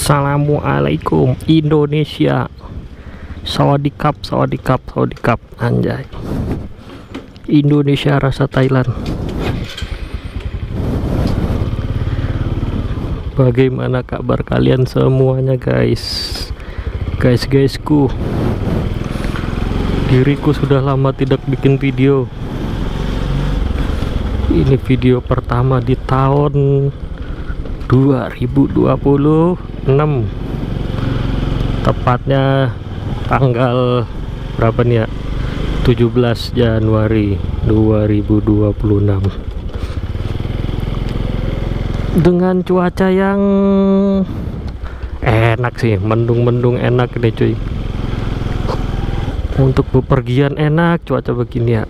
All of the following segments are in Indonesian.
Assalamualaikum Indonesia. Sawadikap, sawadikap, sawadikap. Anjay, Indonesia rasa Thailand. Bagaimana kabar kalian semuanya guys? Guysku, diriku sudah lama tidak bikin video. Ini video pertama di tahun 2026, tepatnya tanggal berapa nih ya, 17 Januari 2026, dengan cuaca yang enak sih, mendung-mendung enak nih cuy. Untuk bepergian enak cuaca begini ya,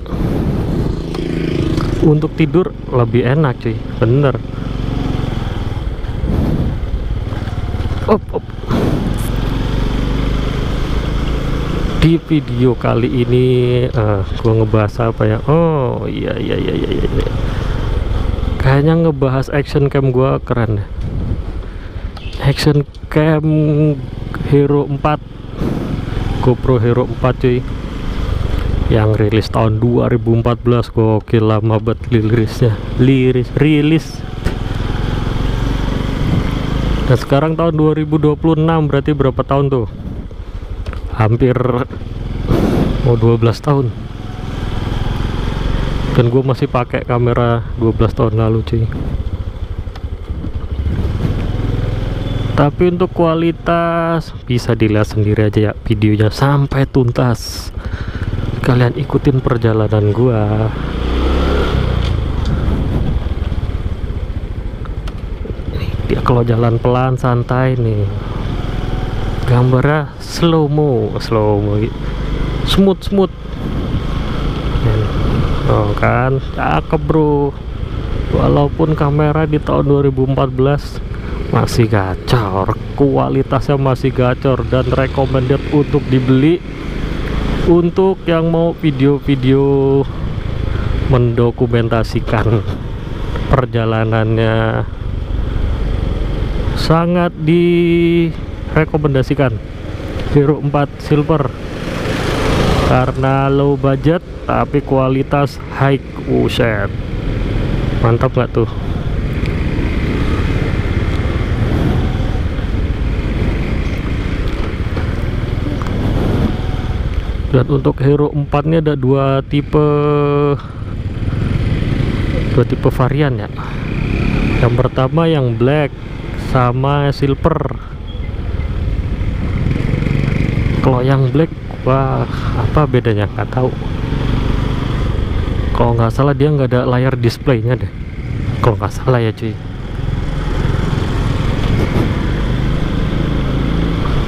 untuk tidur lebih enak cuy, bener. Op. Di video kali ini gua ngebahas apa ya? Oh iya. Kayaknya ngebahas action cam gua keren ya. Action cam Hero 4, GoPro Hero 4 cuy, yang rilis tahun 2014. Gokil, lama banget rilis. Dan sekarang tahun 2026, berarti berapa tahun tuh? Hampir mau 12 tahun. Dan gue masih pakai kamera 12 tahun lalu cuy. Tapi untuk kualitas bisa dilihat sendiri aja ya videonya sampai tuntas. Kalian ikutin perjalanan gua. Dia kalau jalan pelan santai nih, gambarnya slow mo, smooth. Oh kan, cakep bro. Walaupun kamera di tahun 2014 masih gacor, kualitasnya masih gacor, dan recommended untuk dibeli untuk yang mau video-video mendokumentasikan perjalanannya. Sangat direkomendasikan Hero 4 Silver karena low budget tapi kualitas high. Set mantap gak tuh? Dan untuk Hero 4 ini ada dua tipe varian ya. Yang pertama yang black sama silver. Kalau yang black, wah, apa bedanya nggak tahu. Kalau nggak salah dia nggak ada layar displaynya deh, kalau nggak salah ya cuy.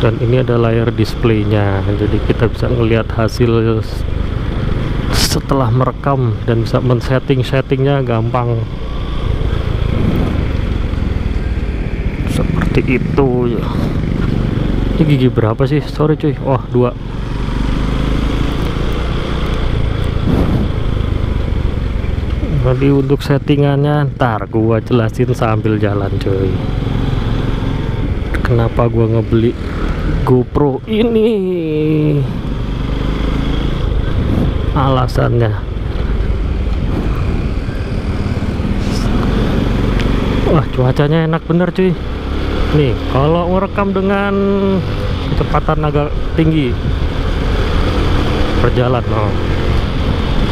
Dan ini ada layar displaynya, jadi kita bisa ngelihat hasil setelah merekam dan bisa men-settingnya gampang. Seperti itu ya. Ini gigi berapa sih? Sorry cuy. Wah, 2. Jadi untuk settingannya ntar gua jelasin sambil jalan cuy. Kenapa gua ngebeli GoPro ini? Alasannya, wah, cuacanya enak bener cuy. Nih, kalau merekam dengan kecepatan agak tinggi, berjalan,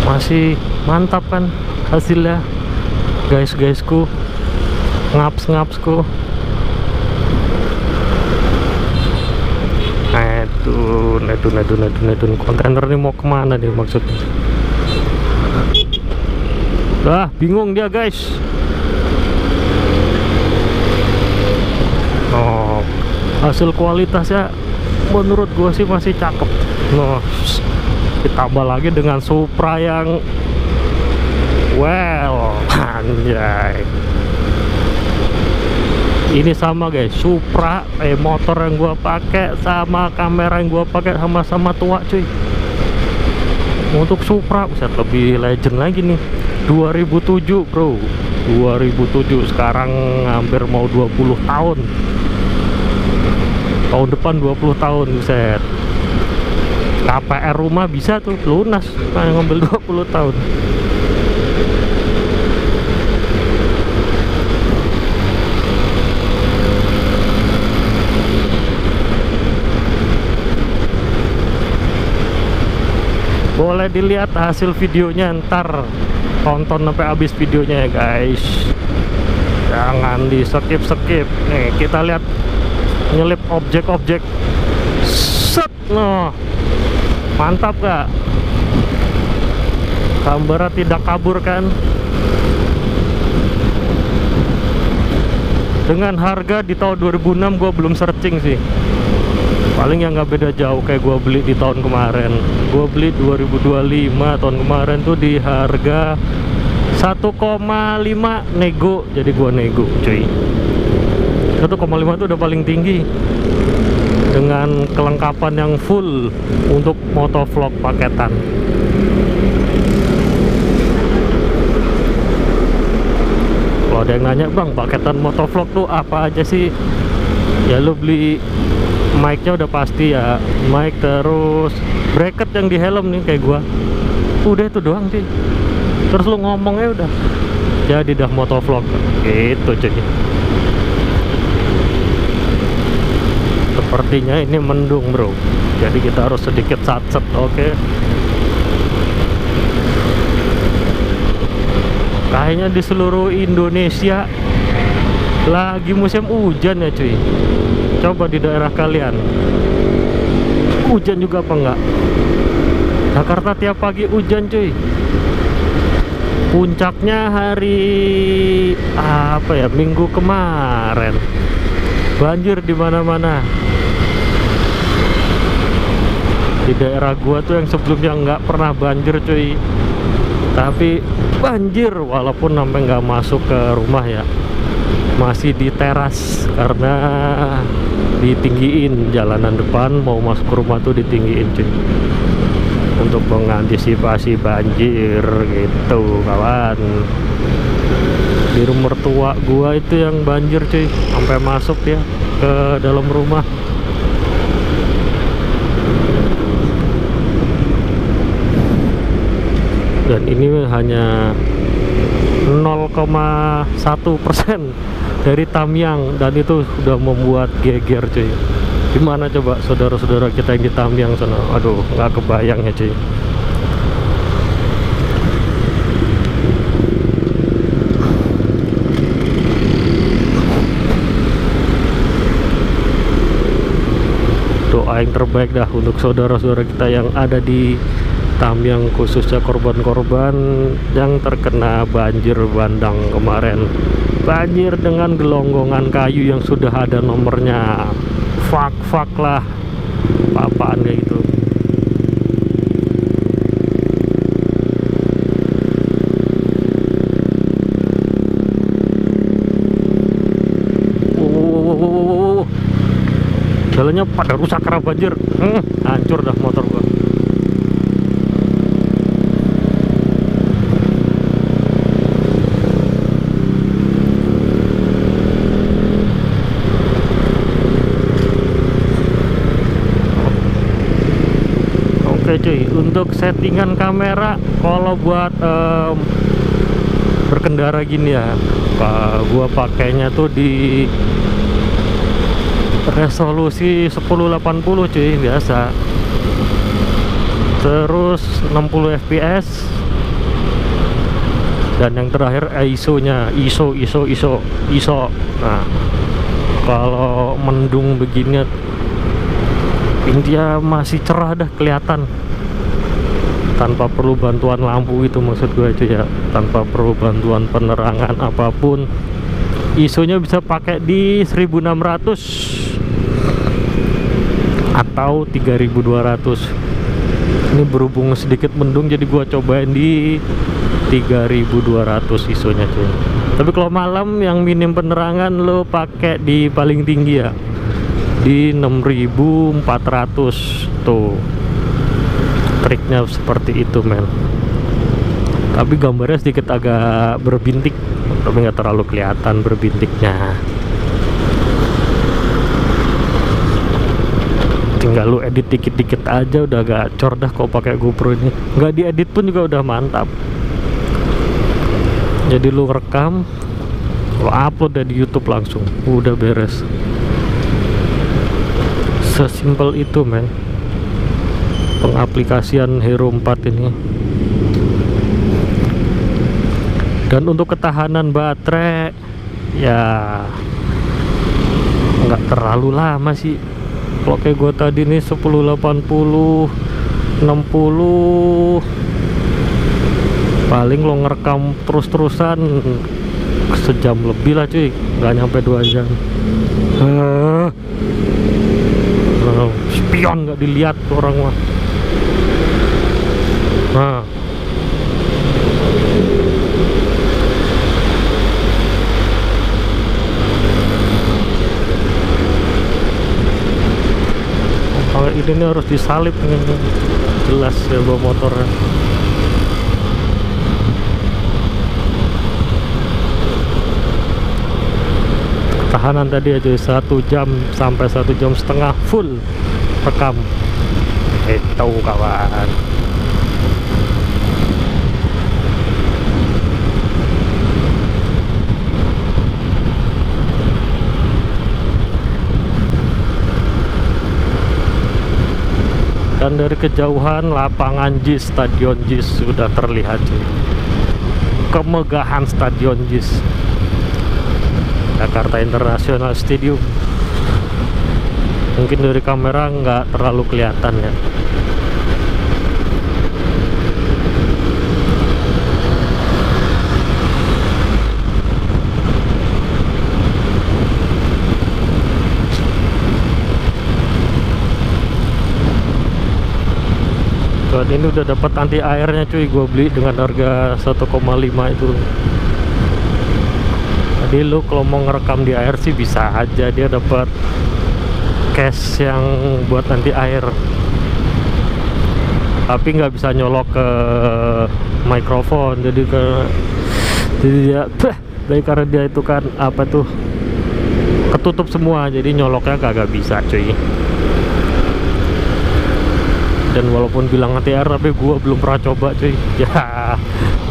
masih mantap kan hasilnya, guysku, ngapsku. Nedun kontainer nih mau kemana nih maksudnya? Bingung dia guys. Hasil kualitasnya menurut gua sih masih cakep. Ditambah lagi dengan Supra yang anjay. Ini sama guys, Supra motor yang gua pakai sama kamera yang gua pakai sama-sama tua cuy. Untuk Supra bisa lebih legend lagi nih, 2007 bro, 2007, sekarang hampir mau 20 tahun. tahun depan 20 tahun, buset. KPR rumah bisa tuh lunas, ngambil 20 tahun. Boleh dilihat hasil videonya, ntar tonton sampai habis videonya ya guys, jangan di skip. Nih kita lihat nyelip objek-objek, set, noh, mantap gak? Gambarnya tidak kabur kan? Dengan harga di tahun 2006 gua belum searching sih, paling yang nggak beda jauh kayak gua beli di tahun kemarin. Gua beli 2025 tahun kemarin tuh di harga 1,5 nego, jadi gua nego cuy. 1,5 itu udah paling tinggi dengan kelengkapan yang full untuk motovlog paketan. Kalau ada yang nanya, bang paketan motovlog tuh apa aja sih? Ya lu beli mic-nya udah pasti ya, mic, terus bracket yang di helm nih kayak gua, udah itu doang sih. Terus lu ngomongnya udah jadi dah motovlog gitu cuy. Sepertinya ini mendung bro, jadi kita harus sedikit satset. Oke. Kayaknya di seluruh Indonesia lagi musim hujan ya cuy. Coba di daerah kalian hujan juga apa enggak? Jakarta tiap pagi hujan cuy. Puncaknya hari apa ya, minggu kemarin banjir di mana-mana. Di daerah gua tuh yang sebelumnya nggak pernah banjir cuy, tapi banjir walaupun sampai nggak masuk ke rumah ya, masih di teras karena ditinggiin jalanan depan, mau masuk ke rumah tuh ditinggiin cuy, untuk mengantisipasi banjir gitu kawan. Di rumah mertua gua itu yang banjir cuy, sampai masuk ya ke dalam rumah. Dan ini hanya 0,1% dari Tamyang, dan itu sudah membuat geger cuy. Gimana coba saudara-saudara kita yang di Tamyang sana? Aduh, nggak kebayang ya cuy. Doa yang terbaik dah untuk saudara-saudara kita yang ada di Tamyang, khususnya korban-korban yang terkena banjir bandang kemarin. Banjir dengan gelonggongan kayu yang sudah ada nomornya. Fak lah, apa-apaan kayak gitu. Jalannya pada rusak karena banjir. Hancur dah motor gua. Oke cuy, untuk settingan kamera kalau buat berkendara gini ya, gua pakainya tuh di resolusi 1080 cuy biasa, terus 60 fps, dan yang terakhir ISO nya ISO. Nah kalau mendung begini dia masih cerah dah kelihatan, tanpa perlu bantuan lampu, itu maksud gue cuy ya, tanpa perlu bantuan penerangan apapun. ISO nya bisa pakai di 1600 atau 3200. Ini berhubung sedikit mendung jadi gua cobain di 3200 ISO nya cuy. Tapi kalau malam yang minim penerangan lo pakai di paling tinggi ya, di 6400 tuh. Triknya seperti itu men. Tapi gambarnya sedikit agak berbintik, tapi nggak terlalu kelihatan berbintiknya. tinggal lu edit dikit-dikit aja udah gacor dah kalau pakai GoPro ini. Nggak diedit pun juga udah mantap. Jadi lu rekam, lu upload dari YouTube langsung, udah beres. Sesimpel itu men, pengaplikasian Hero 4 ini. Dan untuk ketahanan baterai ya nggak terlalu lama sih. Kalau kayak gue tadi nih 1080 60 paling lo ngerekam terus-terusan sejam lebih lah cuy, nggak nyampe 2 jam. Spion nggak dilihat orang mah. Nah, kalau ini harus disalip nih, jelas ya bawa motornya. Ketahanan tadi aja 1 jam sampai 1,5 jam full rekam. Itu kawan. Dan dari kejauhan lapangan JIS, Stadion JIS sudah terlihat cuy. Kemegahan Stadion JIS, Jakarta International Stadium. Mungkin dari kamera nggak terlalu kelihatan ya. Dan ini udah dapat anti airnya cuy, gue beli dengan harga 1,5 itu. Jadi lu kalau mau ngerekam di air sih bisa aja, dia dapat case yang buat anti air, tapi nggak bisa nyolok ke mikrofon. Jadi dia dari karena dia itu kan apa tuh ketutup semua, jadi nyoloknya kagak bisa cuy. Dan walaupun bilang anti air, tapi gua belum pernah coba cuy. Ya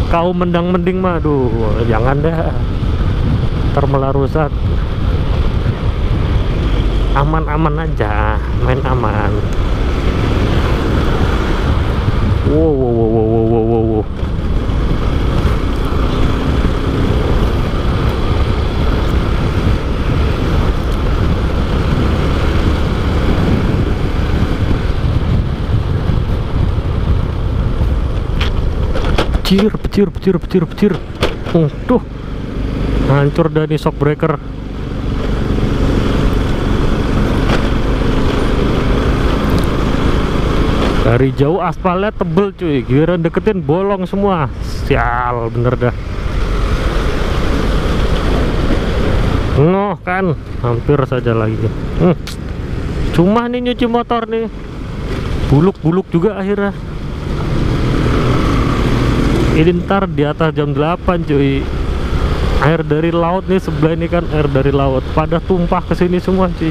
kau mending mah, aduh jangan dah, ntar malah rusak. Aman-aman aja, main aman. Wow. Petir. Tuh, hancur dah nih shock breaker. Dari jauh aspalnya tebel cuy, giliran deketin bolong semua. Sial bener dah. Ngoh kan, hampir saja lagi. Cuma nih nyuci motor nih, buluk-buluk juga akhirnya. Ini ntar di atas jam 8 cuy. Air dari laut nih, sebelah ini kan air dari laut, pada tumpah ke sini semua cuy.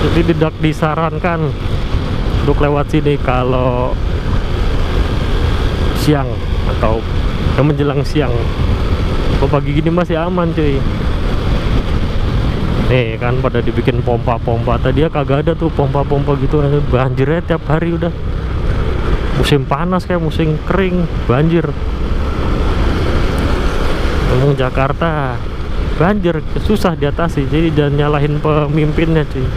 Jadi tidak disarankan untuk lewat sini kalau siang atau menjelang siang. Kalau pagi gini masih aman cuy. Nih kan pada dibikin pompa-pompa, tadi ya kagak ada tuh pompa-pompa gitu. Banjirnya tiap hari udah. Musim panas kayak musim kering banjir. Ngomong Jakarta banjir susah diatasi, jadi jangan nyalahin pemimpinnya cuy.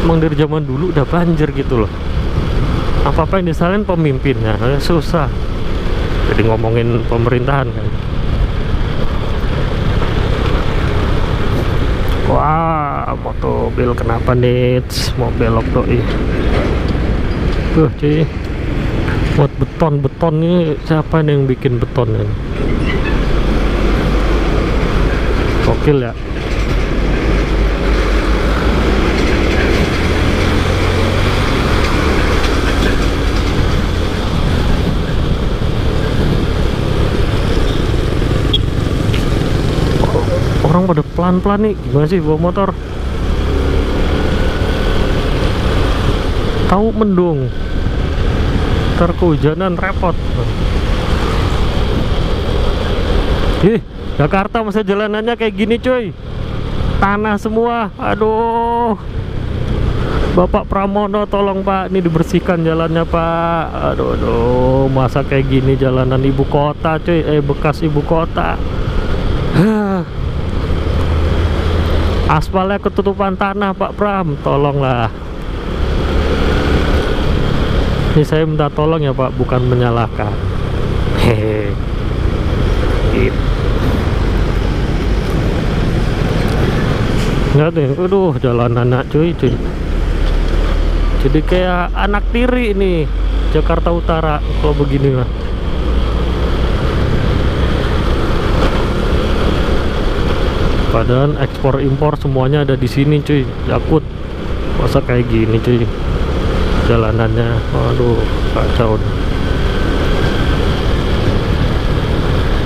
Emang dari zaman dulu udah banjir gitu loh. Apa-apa yang disalahin pemimpinnya, susah. Jadi ngomongin pemerintahan kan. Wah, mobil kenapa nih? Mau belok doi. Cuy, buat beton ini siapa nih yang bikin beton ini? Gokil ya. Orang pada pelan-pelan nih, gimana sih bawa motor? tahu mendung, kehujanan repot. Jakarta masa jalanannya kayak gini cuy, tanah semua. Aduh, Bapak Pramono tolong Pak, ini dibersihkan jalannya Pak. Aduh, masa kayak gini jalanan ibu kota cuy, bekas ibu kota. Aspalnya ketutupan tanah Pak Pram, tolonglah. Ini saya minta tolong ya Pak, bukan menyalahkan. Hehe. Nggak deh, aduh jalanan cuy. Jadi kayak anak tiri ini Jakarta Utara kalau begini lah. Padahal ekspor impor semuanya ada di sini cuy, Yakut. Masa kayak gini cuy jalanannya, aduh kacau.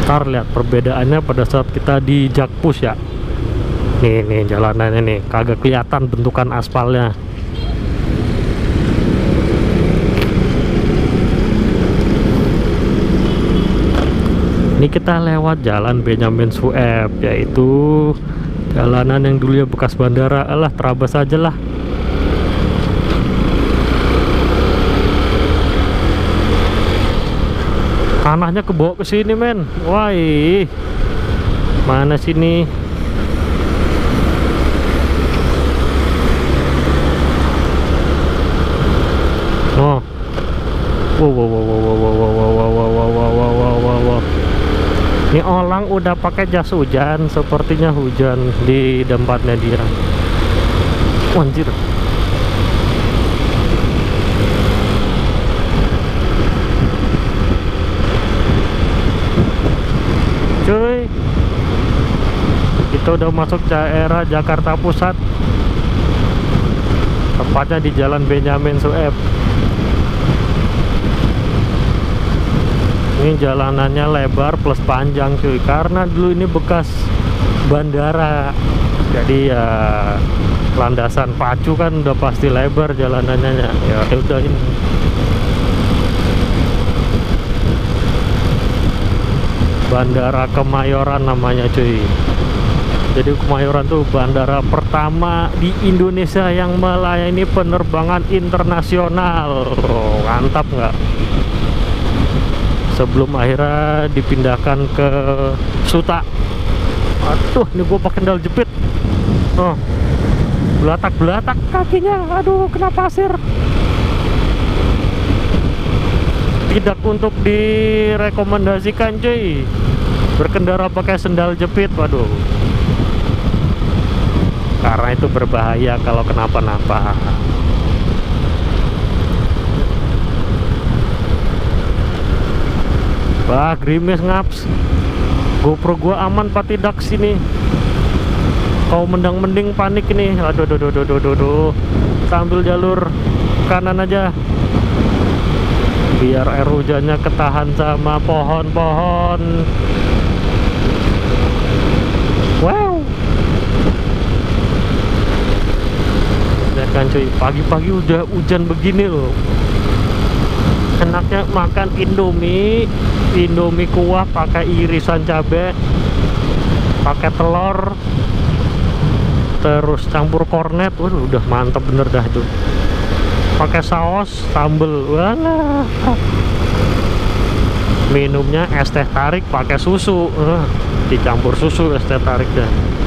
Ntar lihat perbedaannya pada saat kita di Jakpus ya. Nih jalanannya nih, kagak kelihatan bentukan aspalnya. Ini kita lewat jalan Benyamin Sueb, yaitu jalanan yang dulunya bekas bandara. Alah, terabas aja lah. Tanahnya kebawa ke sini men. Wah, mana sini? Oh, wow. Ini orang udah pakai jas hujan, sepertinya hujan di tempatnya dia. Anjir. Cuy, kita udah masuk daerah Jakarta Pusat, tepatnya di Jalan Benyamin Sueb. Ini jalanannya lebar plus panjang cuy, karena dulu ini bekas bandara. Jadi ya landasan pacu kan udah pasti lebar jalanannya. Ya udah ini. Bandara Kemayoran namanya cuy. Jadi Kemayoran tuh bandara pertama di Indonesia yang melayani penerbangan internasional. Oh, mantap nggak? Sebelum akhirnya dipindahkan ke Suta. Aduh, ini gue pakai sandal jepit. Oh, belatak kakinya. Aduh, kena pasir. Tidak untuk direkomendasikan cuy, berkendara pakai sandal jepit. Waduh, karena itu berbahaya kalau kenapa-napa. Wah, gerimis ngaps. GoPro gua aman pak, tidak sini. Kau mending panik ini. Aduh. Sambil jalur kanan aja, biar air hujannya ketahan sama pohon-pohon. Wow. Lihat kan cuy, pagi-pagi udah hujan begini loh. Enaknya makan Indomie kuah pakai irisan cabai, pakai telur, terus campur kornet. Waduh, udah mantep bener dah itu. Pakai saus sambel. Walah. Minumnya es teh tarik pakai susu. Dicampur susu es teh tarik dah.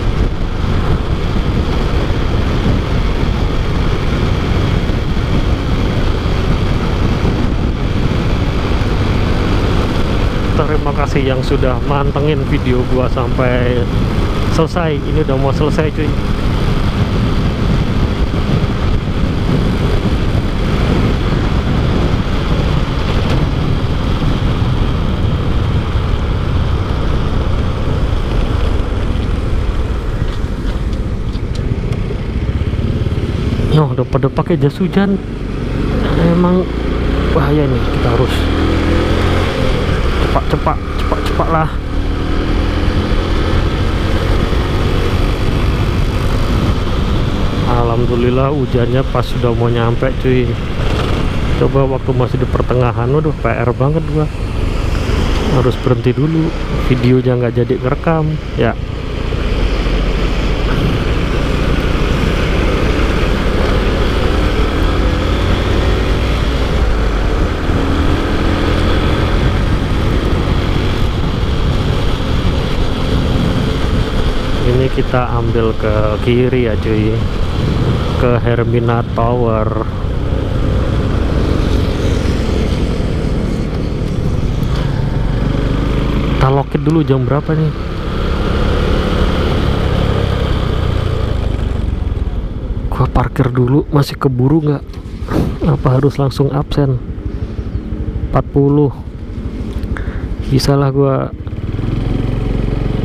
Terima kasih yang sudah mantengin video gua sampai selesai. Ini udah mau selesai cuy. No, udah pada pakai jas hujan. Emang bahaya nih, kita harus cepat lah. Alhamdulillah hujannya pas sudah mau nyampe cuy. Coba waktu masih di pertengahan, waduh PR banget gua, harus berhenti dulu, videonya nggak jadi ngerekam ya. Ini kita ambil ke kiri ya cuy, ke Hermina Tower. Kita loket dulu jam berapa nih? Gua parkir dulu, masih keburu nggak? Apa harus langsung absen? 40 bisa lah, gua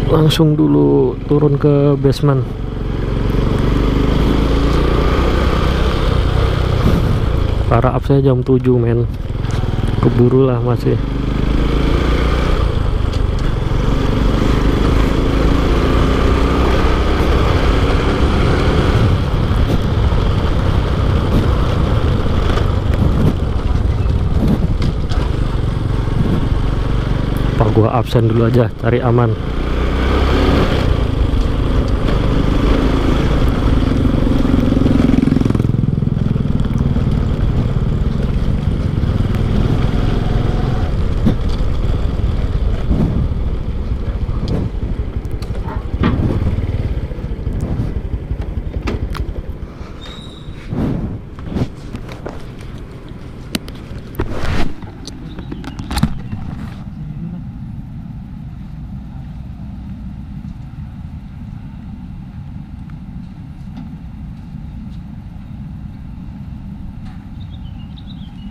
langsung dulu turun ke basement. Para absen jam 7 men, keburu lah masih. Apa gua absen dulu aja, cari aman.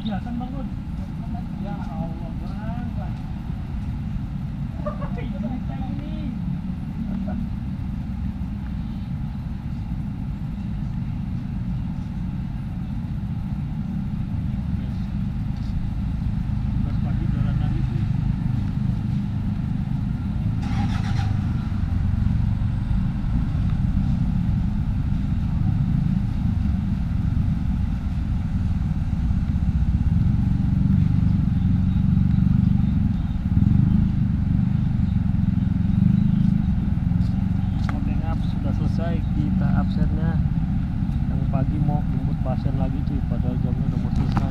Ya kan bangun. Ya Allah bang. Ini. Pagi jalan lagi sih. Selesai kita absennya. Yang pagi mau jemput pasien lagi cuy, padahal jamnya udah mau selesai.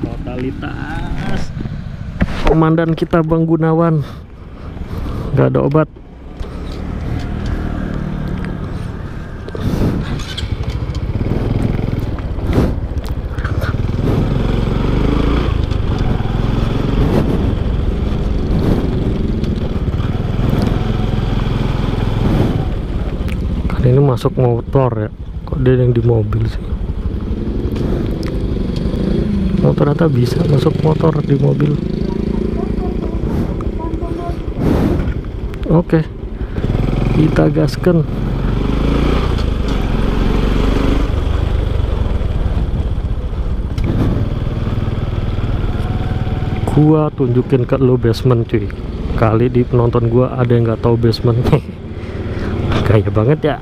Totalitas komandan kita Bang Gunawan, nggak ada obat. Ini masuk motor ya, kok dia yang di mobil sih? Oh ternyata bisa masuk motor di mobil. Oke, kita gaskan. Gua tunjukin ke lo basement cuy, kali di penonton gua ada yang nggak tahu basement. Gaya banget ya.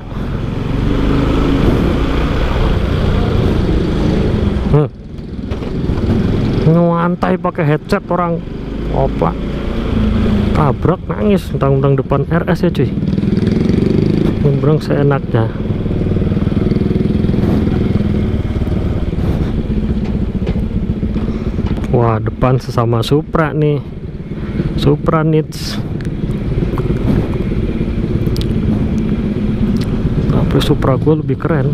Ngewantai pakai headset orang, opa tabrak nangis, tentang depan RS ya cuy, nyebrang seenaknya. Wah depan sesama Supra nih, Supra Nits, tapi Supra gue lebih keren.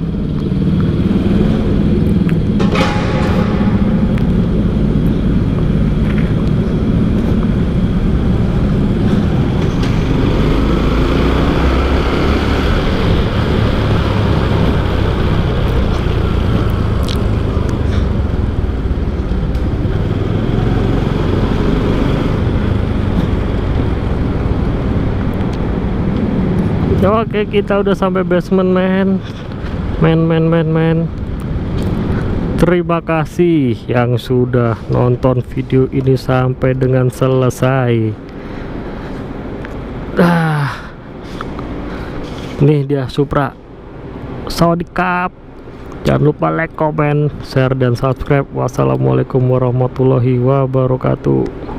Oke, kita udah sampai basement men. Terima kasih yang sudah nonton video ini sampai dengan selesai. Nih dia Supra. Sawadikap. Jangan lupa like, comment, share, dan subscribe. Wassalamualaikum warahmatullahi wabarakatuh.